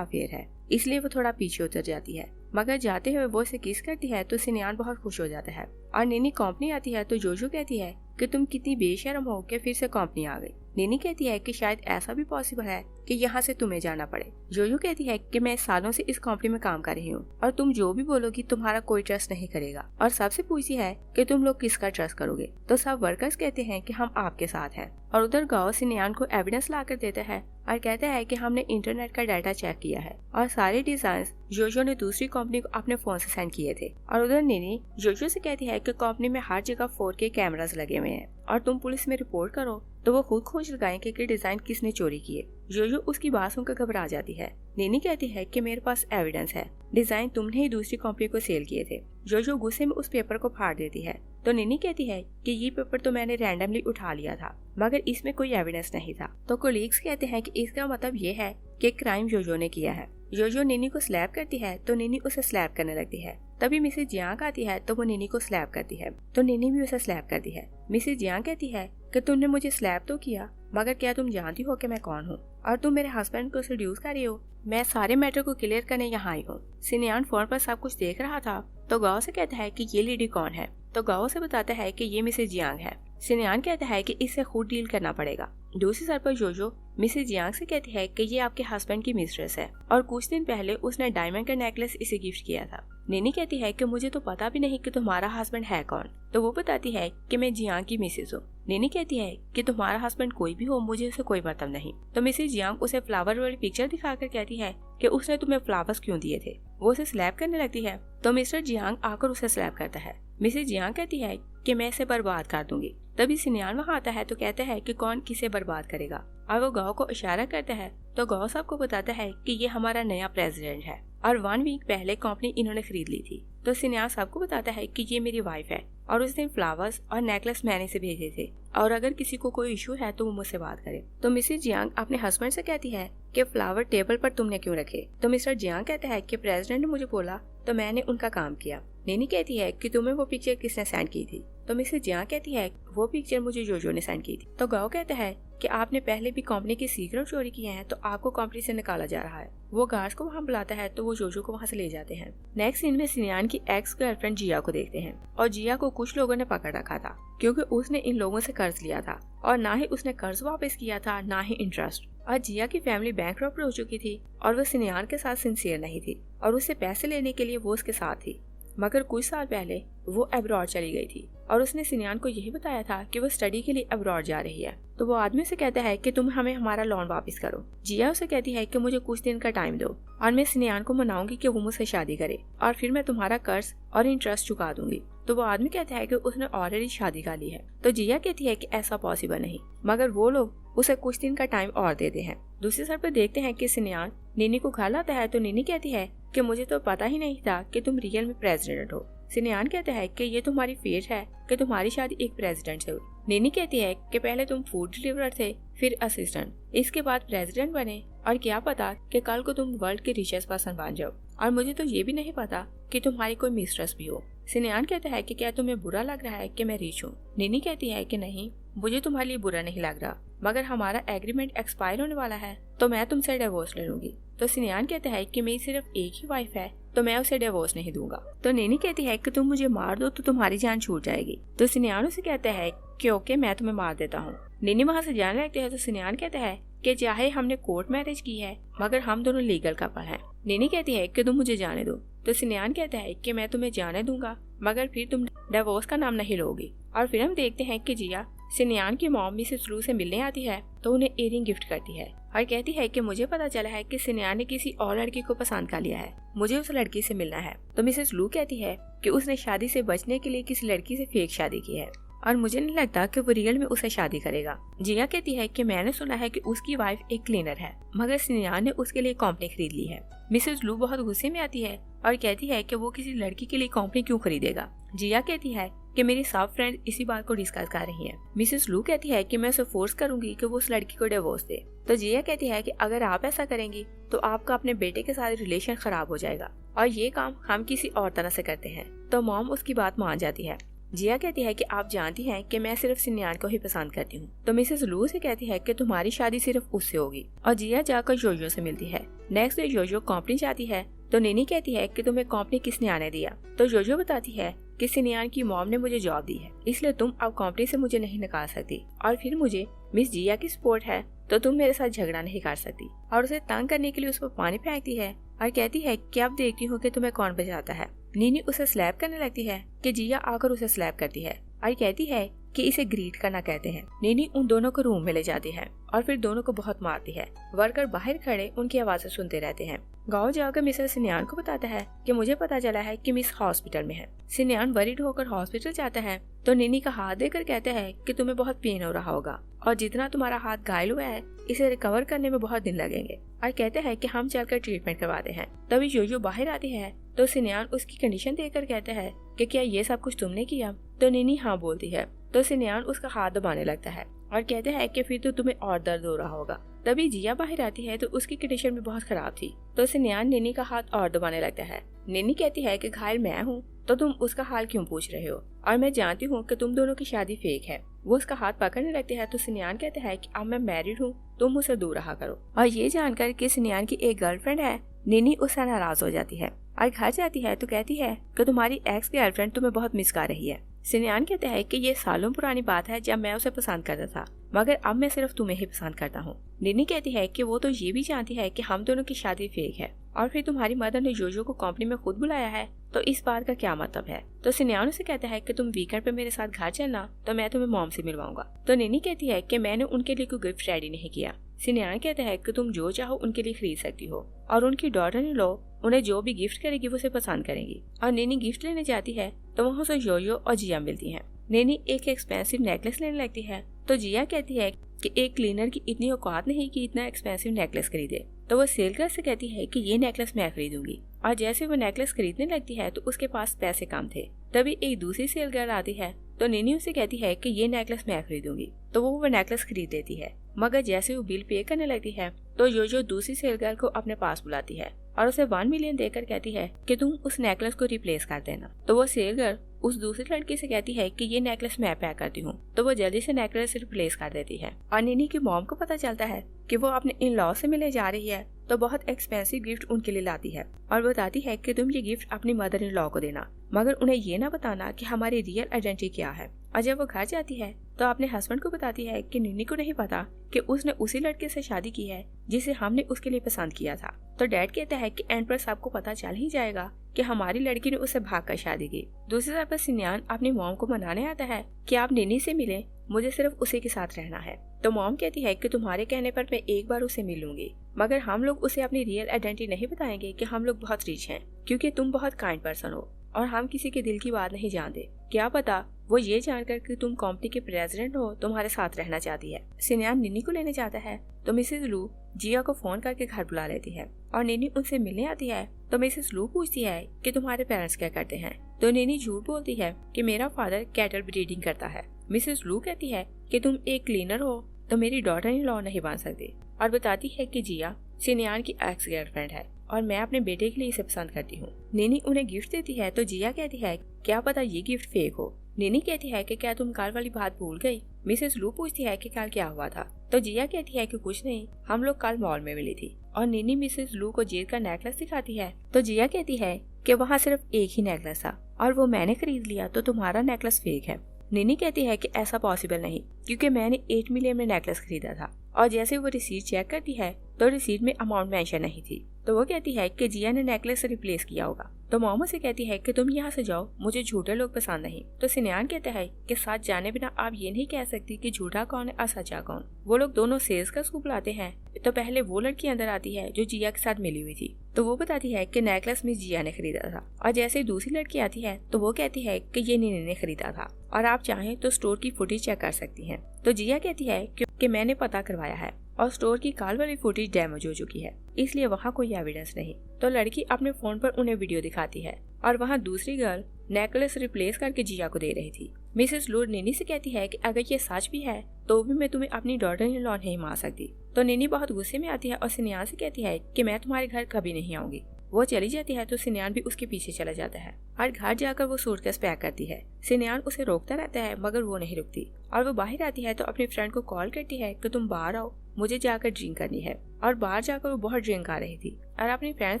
अफेयर है, इसलिए वो थोड़ा पीछे उतर जाती है। मगर जाते हुए वो उसे किस करती है तो सिनयान बहुत खुश हो जाता है। और निनी कंपनी आती है तो जोजो कहती है कि तुम कितनी बेशर्म हो कि फिर से कंपनी आ गई। निनी कहती है कि शायद ऐसा भी पॉसिबल है कि यहाँ से तुम्हें जाना पड़े। जोजो कहती है कि मैं सालों से इस कंपनी में काम कर रही हूँ और तुम जो भी बोलोगी तुम्हारा कोई ट्रस्ट नहीं करेगा, और सबसे पूछती है कि तुम लोग किसका ट्रस्ट करोगे। तो सब वर्कर्स कहते हैं कि हम आपके साथ हैं। और उधर गाओ सिनयान को एविडेंस ला कर देता है और कहता है कि हमने इंटरनेट का डाटा चेक किया है और सारे डिजाइन जोजो ने दूसरी कंपनी को अपने फोन से सेंड किए थे। और उधर निनी जोजो से कहती है कि कंपनी में हर जगह 4K कैमरास लगे हुए हैं और तुम पुलिस में रिपोर्ट करो तो वो खुद खोज लगाएंगे कि डिजाइन किसने चोरी किए। जोजो उसकी बात सुनकर घबरा जाती है। निनी कहती है कि मेरे पास एविडेंस है, डिजाइन तुमने ही दूसरी कंपनी को सेल किए थे। जोजो गुस्से में उस पेपर को फाड़ देती है तो निनी कहती है कि ये पेपर तो मैंने रैंडमली उठा लिया था मगर इसमें कोई एविडेंस नहीं था। तो कोलीग्स कहते हैं कि इसका मतलब ये है कि क्राइम जोजो ने किया है। जोजो निनी को स्लैप करती है तो निनी उसे स्लैप करने लगती है। तभी मिसेस जियांग आती है तो वो निनी को स्लैप करती है तो निनी भी उसे स्लैप करती है। मिसेस जियांग कहती है कि तुमने मुझे स्लैप तो किया मगर क्या तुम जानती हो कि मैं कौन हूँ और तुम मेरे हस्बैंड को सेड्यूस कर रही हो। मैं सारे मैटर को क्लियर करने यहाँ आई हूँ। सिनयान फोन पर सब कुछ देख रहा था तो गाओ से कहता है कि ये लेडी कौन है। तो गाओ से बताता है कि ये मिसेस जियांग है। सिनयान कहता है कि इससे खुद डील करना पड़ेगा। दूसरी सर पर जोजो मिसेस जियांग से कहती है कि ये आपके हस्बैंड की मिस्ट्रेस है और कुछ दिन पहले उसने डायमंड का नेकलेस इसे गिफ्ट किया था। निनी कहती है कि मुझे तो पता भी नहीं कि तुम्हारा हस्बैंड है कौन। तो वो बताती है कि मैं जियांग की मिसेस हूँ। निनी कहती है कि तुम्हारा हस्बैंड कोई भी हो मुझे उससे कोई मतलब नहीं। तो मिसेस जियांग उसे फ्लावर वाली पिक्चर दिखाकर कहती है कि उसने तुम्हें फ्लावर्स क्यों दिए थे। वो उसे स्लैप करने लगती है तो मिस्टर जियांग आकर उसे स्लैप करता है। मिसेस जियांग कहती है कि मैं इसे बर्बाद कर दूंगी। तभी सिनयान वहाँ आता है तो कहता है कि कौन किसे बर्बाद करेगा और वो गाओ को इशारा करता है तो गाओ सबको बताता है कि ये हमारा नया प्रेसिडेंट है और 1 वीक पहले कंपनी इन्होंने खरीद ली थी। तो सिनयान सबको बताता है कि ये मेरी वाइफ है और उस दिन फ्लावर्स और नेकलेस मैंने से भेजे थे और अगर किसी को कोई इशू है तो वो मुझसे बात करे। तो मिसेस जियांग अपने हस्बैंड से कहती है कि फ्लावर टेबल पर तुमने क्यों रखे। तो मिस्टर जियांग कहता है कि प्रेसिडेंट ने मुझे बोला तो मैंने उनका काम किया। निनी कहती है कि तुम्हें वो पिक्चर किसने सेंड की थी। तो मिसेस जियांग कहती है वो पिक्चर मुझे जोजो ने सेंड की थी। तो गाओ कहता है कि आपने पहले भी कंपनी की सीक्रेट चोरी किए हैं तो आपको कंपनी से निकाला जा रहा है। वो गार्ड्स को वहाँ बुलाता है तो वो जोजो को वहाँ से ले जाते हैं। नेक्स्ट सीन में सिनयान की एक्स गर्लफ्रेंड जिया को देखते हैं और जिया को कुछ लोगों ने पकड़ रखा था क्योंकि उसने इन लोगों से कर्ज लिया था और ना ही उसने कर्ज वापस किया था ना ही इंटरेस्ट। और जिया की फैमिली बैंकरप्ट हो चुकी थी और वो सिनयान के साथ सिंसियर नहीं थी और उससे पैसे लेने के लिए वो उसके साथ थी। मगर कुछ साल पहले वो अब्रॉड चली गई थी और उसने सिनयान को यही बताया था कि वो स्टडी के लिए अब्रॉड जा रही है। तो वो आदमी से कहता है कि तुम हमें हमारा लोन वापस करो। जिया उसे कहती है कि मुझे कुछ दिन का टाइम दो और मैं सिनयान को मनाऊंगी कि वो मुझसे शादी करे और फिर मैं तुम्हारा कर्ज और इंटरेस्ट चुका दूंगी। तो वो आदमी कहता है कि उसने ऑलरेडी शादी कर ली है। तो जिया कहती है कि ऐसा पॉसिबल नहीं, मगर वो लोग उसे कुछ दिन का टाइम और देते हैं। दूसरी सर पर देखते हैं कि सिनयान निनी को घर लाता है तो निनी कहती है कि मुझे तो पता ही नहीं था कि तुम रियल में प्रेसिडेंट हो। सिनयान कहता है कि ये तुम्हारी फेट है कि तुम्हारी शादी एक प्रेसिडेंट से हुई। निनी कहती है कि पहले तुम फूड डिलीवरर थे, फिर असिस्टेंट, इसके बाद प्रेसिडेंट बने और क्या पता कि कल को तुम वर्ल्ड के रिचेस्ट पर्सन बन जाओ और मुझे तो ये भी नहीं पता कि तुम्हारी कोई मिस्ट्रेस भी हो। सिनयान कहता है कि क्या तुम्हें बुरा लग रहा है कि मैं रिच हूँ। निनी कहती है कि नहीं, मुझे तुम्हारे लिए बुरा नहीं लग रहा, मगर हमारा एग्रीमेंट एक्सपायर होने वाला है तो मैं तुमसे डिवोर्स ले लूंगी। तो सिनयान कहता है कि मेरी सिर्फ एक ही वाइफ है तो मैं उसे डिवोर्स नहीं दूंगा। तो निनी कहती है कि तुम मुझे मार दो तो तुम्हारी जान छूट जाएगी। तो सिनयान उसे कहता है कि ओके मैं तुम्हें मार देता हूँ। निनी वहाँ से जाने लगती है तो सिनयान कहता है कि चाहे हमने कोर्ट मैरिज की है मगर हम दोनों लीगल कपल हैं। निनी कहती है कि तुम मुझे जाने दो। तो सिनयान कहता है कि मैं तुम्हें जाने दूंगा मगर फिर तुम डिवोर्स का नाम नहीं लोगी। और फिर हम देखते हैं कि जिया सिनयान की मॉम मिसेस लू से मिलने आती है तो उन्हें इयररिंग गिफ्ट करती है और कहती है कि मुझे पता चला है कि सिनयान ने किसी और लड़की को पसंद कर लिया है, मुझे उस लड़की से मिलना है। तो मिसेस लू कहती है कि उसने शादी से बचने के लिए किसी लड़की से फेक शादी की है और मुझे नहीं लगता कि वो रियल में उसे शादी करेगा। जिया कहती है कि मैंने सुना है कि उसकी वाइफ एक क्लीनर है मगर सिनयान ने उसके लिए कंपनी खरीद ली है। मिसेस लू बहुत गुस्से में आती है और कहती है कि वो किसी लड़की के लिए कंपनी क्यों खरीदेगा। जिया कहती है कि मेरी सब फ्रेंड इसी बात को डिस्कस कर रही हैं। मिसेस लू कहती है कि मैं उसे फोर्स करूंगी कि वो उस लड़की को डिवोर्स दे। तो जिया कहती है कि अगर आप ऐसा करेंगी तो आपका अपने बेटे के साथ रिलेशन खराब हो जाएगा और ये काम हम किसी और तरह से करते हैं। तो मॉम उसकी बात मान जाती है। जिया कहती है कि आप जानती हैं कि मैं सिर्फ सिन्यान को ही पसंद करती हूँ। तो मिसेस लू से कहती है कि तुम्हारी शादी सिर्फ उससे होगी और जिया जाकर योयो से मिलती है। नेक्स्ट डे योयो कंपनी जाती है तो नैनी कहती है कि तुम्हें कंपनी किसने आने दिया। तो योयो बताती है कि सिन्यान की मॉम ने मुझे जॉब दी है, इसलिए तुम अब कंपनी से मुझे नहीं निकाल सकती और फिर मुझे मिस जिया की सपोर्ट है तो तुम मेरे साथ झगड़ा नहीं कर सकती। और उसे तंग करने के लिए उस पर पानी फेंकती है और कहती है कि अब देखती हूँ कि तुम्हें कौन बचाता है। नीनी उसे स्लैप करने लगती है कि जिया आकर उसे स्लैप करती है और कहती है कि इसे ग्रीट करना कहते हैं। नीनी उन दोनों को रूम में ले जाती है और फिर दोनों को बहुत मारती है। वर्कर बाहर खड़े उनकी आवाजें सुनते रहते हैं। गाँव जाकर मिसेस सिन्यान को बताता है कि मुझे पता चला है कि मिस हॉस्पिटल में है। सिन्यान वरीड होकर हॉस्पिटल जाता है तो नीनी का हाथ देकर कहता है कि तुम्हें बहुत पेन हो रहा होगा और जितना तुम्हारा हाथ घायल हुआ है इसे रिकवर करने में बहुत दिन लगेंगे और कहते हैं कि हम चलकर ट्रीटमेंट करवाते हैं। तभी योयो बाहर आती है तो सिन्यान उसकी कंडीशन देखकर कहता है कि क्या ये सब कुछ तुमने किया। तो नीनी हाँ बोलती है तो सिन्यान उसका हाथ दबाने लगता है और कहते हैं कि फिर तो तुम्हें और दर्द हो रहा होगा। तभी जिया बाहर आती है तो उसकी कंडीशन भी बहुत खराब थी तो सिन्यान नीनी का हाथ और दबाने लगता है। नीनी कहती है कि घायल मैं हूँ तो तुम उसका हाल क्यों पूछ रहे हो और मैं जानती हूँ कि तुम दोनों की शादी फेक है। वो उसका हाथ पकड़ने लगते हैं तो सिन्यान कहता है कि अब मैं मैरिड हूँ, तुम मुझसे दूर रहा करो। और ये जानकर कि सिन्यान की एक गर्लफ्रेंड है, नीनी उससे नाराज हो जाती है और घर जाती है तो कहती है कि तुम्हारी एक्स गर्लफ्रेंड तुम्हें बहुत मिस कर रही है। सिन्यान कहता है कि ये सालों पुरानी बात है जब मैं उसे पसंद करता था, मगर अब मैं सिर्फ तुम्हें ही पसंद करता हूँ। नीनी कहती है कि वो तो ये भी जानती है कि हम दोनों की शादी फेक है और फिर तुम्हारी मदर ने योयो को कंपनी में खुद बुलाया है तो इस बात का क्या मतलब है। तो सिन्यान उसे कहता है कि तुम वीकेंड पे मेरे साथ घर चलना तो मैं तुम्हें मॉम से मिलवाऊंगा। तो नीनी कहती है कि मैंने उनके लिए कोई गिफ्ट रेडी नहीं किया। सिन्यान कहता है कि तुम जो चाहो उनके लिए खरीद सकती हो और उनकी डॉटर इन लॉ उन्हें जो भी गिफ्ट करेगी वो उसे पसंद करेंगी। और नीनी गिफ्ट लेने जाती है तो वहाँ से योयो और जिया मिलती हैं। नीनी एक एक्सपेंसिव नेकलेस लेने लगती है तो जिया कहती है कि एक क्लीनर की इतनी औकात नहीं कि इतना एक्सपेंसिव नेकलेस खरीदे। तो वो सेल गर्ल से कहती है कि ये नेकलेस मैं खरीदूंगी और जैसे वो नेकलेस खरीदने लगती है तो उसके पास पैसे कम थे। तभी एक दूसरी सेल गर्ल आती है तो नीनी उसे कहती है कि ये नेकलेस मैं खरीदूंगी। तो वो नेकलेस खरीद लेती है, मगर जैसे वो बिल पे करने लगती है तो जो दूसरी सेल गर्ल को अपने पास बुलाती है और उसे 1 मिलियन देकर कहती है कि तुम उस नेकलेस को रिप्लेस कर देना। तो वो सेल गर्ल उस दूसरी लड़की से कहती है कि ये नेकलेस मैं पैक करती हूँ। तो वो जल्दी से नेकलेस रिप्लेस कर देती है और नीनी की मॉम को पता चलता है कि वो अपने इन लॉ से मिलने जा रही है तो बहुत एक्सपेंसिव गिफ्ट उनके लिए लाती है और बताती है कि तुम ये गिफ्ट अपनी मदर इन लॉ को देना, मगर उन्हें ये ना बताना कि हमारी रियल आइडेंटिटी क्या है। और जब वो घर जाती है तो अपने हस्बैंड को बताती है कि नीनी को नहीं पता कि उसने उसी लड़के से शादी की है जिसे हमने उसके लिए पसंद किया था। तो डैड कहता है कि एंड पर सबको पता चल ही जाएगा कि हमारी लड़की ने उसे भाग कर शादी की। दूसरी तरफ सिन्यान अपनी मॉम को मनाने आता है कि आप नीनी से मिले, मुझे सिर्फ उसी के साथ रहना है। तो मॉम कहती है कि तुम्हारे कहने पर मैं एक बार उसे मिलूंगी, मगर हम लोग उसे अपनी रियल आइडेंटिटी नहीं बताएंगे कि हम लोग बहुत रिच हैं, क्योंकि तुम बहुत काइंड पर्सन हो और हम किसी के दिल की बात नहीं जानते। क्या पता वो ये जानकर कि तुम कंपनी के प्रेसिडेंट हो तुम्हारे साथ रहना चाहती है। सिन्यान नीनी को लेने जाता है तो मिसेस लू जिया को फोन करके घर बुला लेती है और नीनी उनसे मिलने आती है। तो मिसेस लू पूछती है कि तुम्हारे पेरेंट्स क्या करते हैं। तो नीनी झूठ बोलती है कि मेरा फादर कैटल ब्रीडिंग करता है। मिसेस लू कहती है कि तुम एक क्लीनर हो तो मेरी डॉटर इन लॉ नहीं बन सकती और बताती है कि जिया सिन्यान की एक्स गर्लफ्रेंड है और मैं अपने बेटे के लिए इसे पसंद करती हूँ। नीनी उन्हें गिफ्ट देती है तो जिया कहती है क्या पता ये गिफ्ट फेक हो। नीनी कहती है कि क्या तुम कल वाली बात भूल गई। मिसेस लू पूछती है कि कल क्या हुआ था। तो जिया कहती है कि कुछ नहीं, हम लोग कल मॉल में मिली थी। और नीनी मिसेस लू को जेल का नेकलेस दिखाती है तो जिया कहती है कि वहाँ सिर्फ एक ही नेकलेस था और वो मैंने खरीद लिया तो तुम्हारा नेकलेस फेक है। नीनी कहती है कि ऐसा पॉसिबल नहीं, क्योंकि मैंने 8 मिलियन में नेकलेस खरीदा था। और जैसे वो रिसीट चेक करती है तो रिसीट में अमाउंट मेंशन नहीं थी। तो वो कहती है कि जिया ने नेकलेस रिप्लेस किया होगा। तो मोमो से कहती है कि तुम यहाँ से जाओ, मुझे झूठे लोग पसंद नहीं। तो सिन्यान कहता है कि सच जाने बिना आप ये नहीं कह सकती कि झूठा कौन है और सच्चा कौन। वो लोग दोनों सेल्स का स्कूप लाते हैं तो पहले वो लड़की अंदर आती है जो जिया के साथ मिली हुई थी। तो वो बताती है कि नेकलेस मिस जिया ने खरीदा था। और जैसे ही दूसरी लड़की आती है तो वो कहती है कि ये नीनी ने खरीदा था और आप चाहें तो स्टोर की फुटेज चेक कर सकती हैं। तो जिया कहती है कि मैंने पता करवाया है और स्टोर की कॉल वाली फुटेज डैमेज हो चुकी है, इसलिए वहाँ कोई एविडेंस नहीं। तो लड़की अपने फोन पर उन्हें वीडियो दिखाती है और वहाँ दूसरी गर्ल नेकलेस रिप्लेस करके जिया को दे रही थी। मिसेस लू नेनी से कहती है कि अगर ये सच भी है तो भी मैं तुम्हें अपनी डॉटर इन लॉ नहीं मार सकती। तो नेनी बहुत गुस्से में आती है और सिन्यान से कहती है कि मैं तुम्हारे घर कभी नहीं आऊंगी। वो चली जाती है तो सिन्यान भी उसके पीछे चला जाता है और घर जाकर वो सूटकेस पैक करती है। सिन्यान उसे रोकता रहता है मगर वो नहीं रुकती और वो बाहर आती है तो अपनी फ्रेंड को कॉल करती है कि तुम बाहर आओ, मुझे जाकर ड्रिंक करनी है। और बाहर जाकर वो बहुत ड्रिंक आ रही थी और अपनी फ्रेंड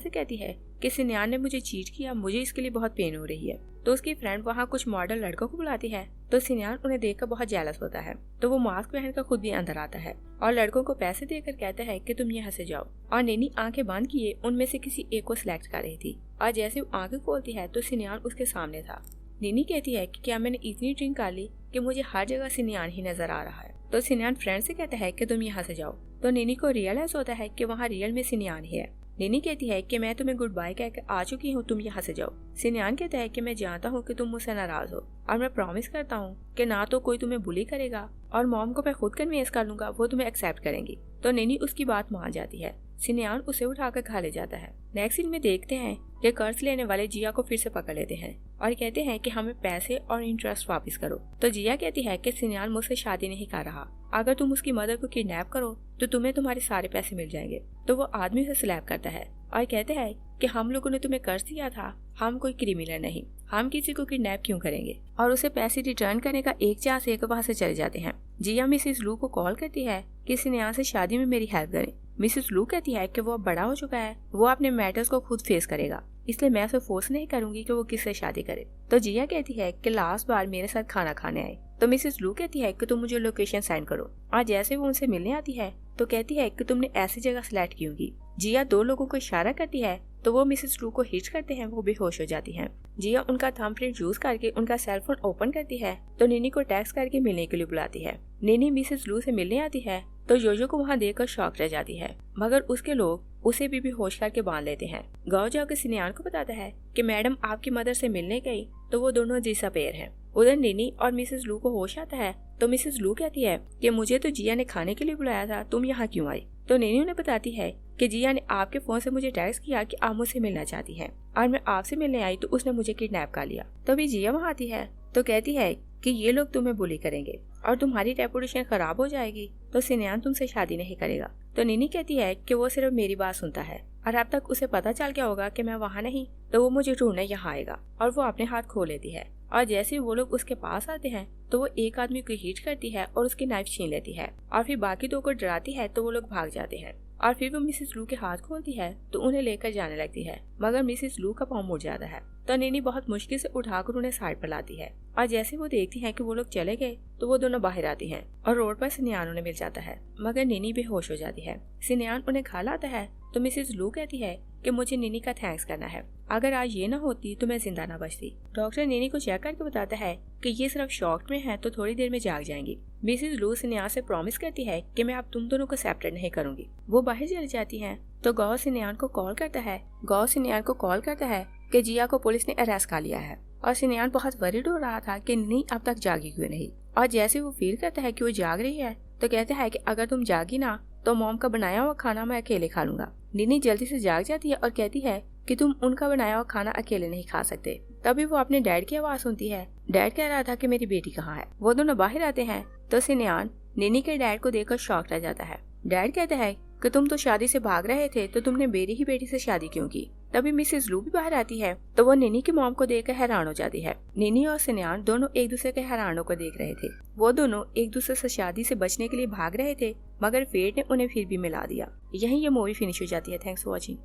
से कहती है कि सिन्यान ने मुझे चीट किया, मुझे इसके लिए बहुत पेन हो रही है। तो उसकी फ्रेंड वहाँ कुछ मॉडल लड़कों को बुलाती है तो सिन्यान उन्हें देखकर बहुत जेलस होता है। तो वो मास्क पहनकर खुद भी अंदर आता है और लड़कों को पैसे देकर कहता है कि तुम यहाँ से जाओ। और नेनी आंखें बंद किए उनमें से किसी एक को सिलेक्ट कर रही थी और जैसे वो आंखें खोलती है तो सिन्यान उसके सामने था। नेनी कहती है कि क्या मैंने इतनी ड्रिंक कर ली कि मुझे हर जगह सिन्यान ही नजर आ रहा है। तो सिन्यान फ्रेंड से कहता है कि तुम यहाँ से जाओ। तो नेनी को रियलाइज होता है कि वहाँ रियल में सिन्यान ही है। नेनी कहती है कि मैं तुम्हें गुड बाय कहकर आ चुकी हूँ, तुम यहाँ से जाओ। सिन्यान कहता है कि मैं जानता हूँ कि तुम मुझसे नाराज हो और मैं प्रॉमिस करता हूँ कि ना तो कोई तुम्हें बुली करेगा और मॉम को मैं खुद कन्विंस कर लूंगा, वो तुम्हें एक्सेप्ट करेंगी। तो नेनी उसकी बात मान जाती है। सिन्यान उसे उठाकर खा ले जाता है। नेक्स्ट सीन में देखते हैं कि कर्ज लेने वाले जिया को फिर से पकड़ लेते हैं और कहते हैं कि हमें पैसे और इंटरेस्ट वापस करो। तो जिया कहती है कि सिन्यान मुझसे शादी नहीं कर रहा, अगर तुम उसकी मदर को किडनैप करो तो तुम्हें तुम्हारे सारे पैसे मिल जाएंगे। तो वो आदमी से स्लैप करता है और कहते हैं कि हम लोगों ने तुम्हें कर्ज दिया था, हम कोई क्रिमिनल नहीं, हम किसी को किडनैप क्यों करेंगे। और उसे पैसे रिटर्न करने का एक चांस देकर वहाँ से चले जाते हैं। जिया मिसेस लू को कॉल करती है कि सिन्यान से शादी में मेरी हेल्प करें। मिसेस लू कहती है कि वो अब बड़ा हो चुका है, वो अपने मैटर्स को खुद फेस करेगा, इसलिए मैं उसे फोर्स नहीं करूंगी कि वो किससे शादी करे। तो जिया कहती है कि लास्ट बार मेरे साथ खाना खाने आए। तो मिसेस लू कहती है कि तुम मुझे लोकेशन सेंड करो। और जैसे वो उनसे मिलने आती है तो कहती है कि तुमने ऐसी जगह सिलेक्ट क्यों की। जिया दो लोगों को इशारा करती है तो वो मिसेस लू को हिट करते हैं, वो बेहोश हो जाती हैं। जिया उनका थंबप्रिंट यूज करके उनका सेलफोन ओपन करती है तो नेनी को टेक्स्ट करके मिलने के लिए बुलाती है। नेनी मिसेस लू से मिलने आती है तो जोजो को वहाँ देखकर शॉक रह जाती है मगर उसके लोग उसे भी बेहोश करके बांध लेते हैं। गाँव जाकर सिन्यान को बताता है कि मैडम आपकी मदर से मिलने गई तो वो दोनों डिसअपीयर हैं। उधर नेनी और मिसेस लू को होश आता है तो मिसेस लू कहती है कि मुझे तो जिया ने खाने के लिए बुलाया था, तुम यहाँ क्यों आई। तो नेनी उन्हें बताती है कि जिया ने आपके फोन से मुझे टेक्स्ट किया कि आप मुझसे मिलना चाहती हैं और मैं आपसे मिलने आई तो उसने मुझे किडनैप कर लिया। तभी जिया वहाँ आती है तो कहती है कि ये लोग तुम्हें बुली करेंगे और तुम्हारी रेपुटेशन खराब हो जाएगी, तो सिन्यान तुमसे शादी नहीं करेगा। तो नेनी कहती है कि वो सिर्फ मेरी बात सुनता है और अब तक उसे पता चल गया होगा कि मैं वहाँ नहीं, तो वो मुझे ढूंढने यहाँ आएगा। और वो अपने हाथ खो लेती है और जैसे वो लोग उसके पास आते हैं तो वो एक आदमी को हिट करती है और उसकी नाइफ छीन लेती है और फिर बाकी दो को डराती है तो वो लोग भाग जाते हैं। और फिर वो मिसेस लू के हाथ खोलती है तो उन्हें लेकर जाने लगती है मगर मिसेस लू का पाँव मुड़ जाता है। तो नेनी बहुत मुश्किल से उठाकर उन्हें साइड पर लाती है और जैसे वो देखती है कि वो लोग चले गए तो वो दोनों बाहर आती हैं और रोड पर सिन्यान उन्हें मिल जाता है मगर नेनी बेहोश हो जाती है। सिन्यान उन्हें खा लाता है तो मिसेस लू कहती है कि मुझे नेनी का थैंक्स करना है, अगर आज ये ना होती तो मैं जिंदा ना बचती। डॉक्टर नेनी को चेक करके बताता है कि ये सिर्फ शॉक में है तो थोड़ी देर में जाग जाएंगी। मिसेस लू सिन्यान से प्रॉमिस करती है कि मैं अब तुम दोनों को सेपरेट नहीं करूंगी। वो बाहर चली जाती हैं तो गौ सिन्यान को कॉल करता है कि जिया को पुलिस ने अरेस्ट कर लिया है और सिन्यान बहुत वरीड हो रहा था कि नेनी अब तक जागी क्यों नहीं। और जैसे वो फील करता है कि वो जाग रही है तो कहता है कि अगर तुम जागी ना तो मॉम का बनाया हुआ खाना मैं अकेले खा लूंगा। नेनी जल्दी से जाग जाती है और कहती है कि तुम उनका बनाया हुआ खाना अकेले नहीं खा सकते। तभी वो अपने डैड की आवाज सुनती है। डैड कह रहा था कि मेरी बेटी कहाँ है। वो दोनों बाहर आते हैं तो सिन्यान नेनी के डैड को देखकर शॉक रह जाता है। डैड कहता है कि तुम तो शादी से भाग रहे थे तो तुमने मेरी ही बेटी से शादी क्यों की। तभी मिसेस लू भी बाहर आती है तो वो नेनी की मॉम को देखकर हैरान हो जाती है। नेनी और सिन्यान दोनों एक दूसरे के हैरान होकर देख रहे थे। वो दोनों एक दूसरे से शादी से बचने के लिए भाग रहे थे मगर फेट ने उन्हें फिर भी मिला दिया। यहीं ये मूवी फिनिश हो जाती है। Thanks for watching.